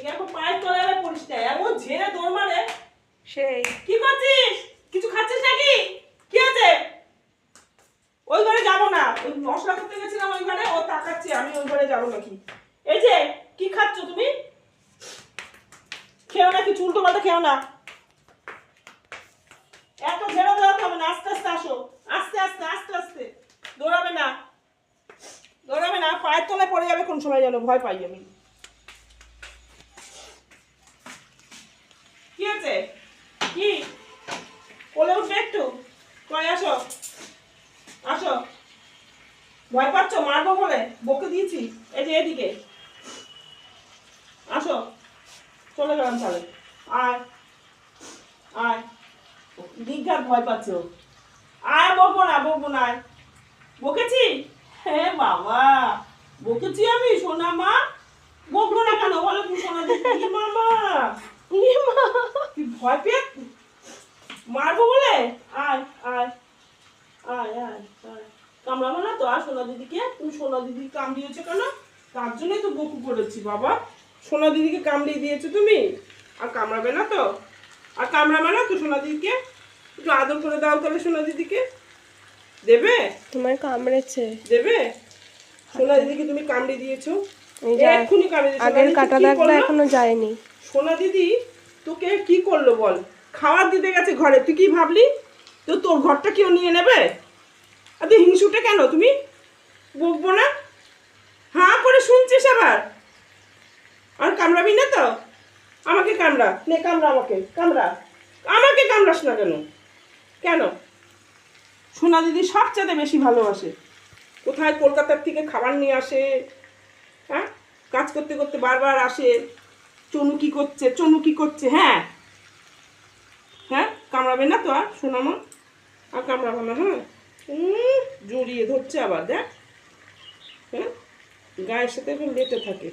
এখন পায়ের তলায় পড়িস না, এমন ঝেড়ে দৌড় মারে। সেই কি করছিস? কিছু খাচ্ছিস নাকি? কি আছে? ওই ঘরে যাবো না, ওই মশলা করতে গেছিলাম ওই ঘরে, ও তাকাচ্ছে, আমি ওই ঘরে যাবো নাকি? এই যে কি খাচ্ছ তুমি? খেও না, কিছু উল্টো পাল্টা খেও না। এত ঝেড়ে দৌড়াতে হবে না, আস্তে আস্তে আসো, আস্তে আস্তে আস্তে আস্তে। দৌড়াবে না, দৌড়াবে না, পায়ের তলায় পড়ে যাবে কোন সময় যেন, ভয় পাই আমি। কি আছে? কি কোলে উঠবে একটু? কই আসো, আসো। ভয় পাচ্ছ মারবো বলে? বকে দিয়েছি। এই যে এদিকে আসো, চলে গেলাম তাহলে। আয় আয়, দিঘার ভয় পাচ্ছ। আয়, বকবো না বকবো না, আয়। বকেছি? হ্যাঁ বাবা, বকেছি আমি সোনা মা। বকবো না কেন বলো তুমি সোনা দিদি? মামা তুই ভয় পেয়ে মারবো বলে? আয় আয় আয় আয় আয়, কামড়াবো না তো? আর সোনা দিদিকে, তুমি সোনা দিদি কামড়িয়েছো কেন? তার জন্যই তো বকু করেছি বাবা। সোনা দিদিকে কামড়িয়ে দিয়েছো তুমি, আর কামড়াবে না তো? আর কামড়াবে না তো সোনা দিদিকে? একটু আদর করে দাও তাহলে সোনা দিদিকে। দেবে? তোমার কামড়েছে। দেবে? সোনা দিদিকে তুমি কামড়ে দিয়েছো, এই যে এক্ষুনি কামড়ে দিয়েছো। আগের কাটা দাগটা এখনো যায়নি। সোনা দিদি তোকে কি করলো বল? খাবার দিতে গেছে ঘরে, তুই কি ভাবলি তো তোর ঘরটা কেউ নিয়ে নেবে? আর তুই হিংসুটে কেন তুমি? বকবো না, হাঁ করে শুনছিস আবার? আর কামড়াবি না তো? আমাকে কামড়া, নে কামড়া, আমাকে কামড়া। আমাকে কামড়াস না কেন? কেন? সোনা দিদি সবচেয়ে বেশি ভালোবাসে। কোথায় কলকাতার থেকে খাবার নিয়ে আসে, হ্যাঁ, কাজ করতে করতে বারবার আসে। চনু কি করছে, চনু কি করছে? হ্যাঁ হ্যাঁ, কামড়াবে না তো আর সোনামা? আর কামড়াবো না, হ্যাঁ। জড়িয়ে ধরছে আবার, দেখ। হ্যাঁ, গায়ের সাথে এখন লেটে থাকে।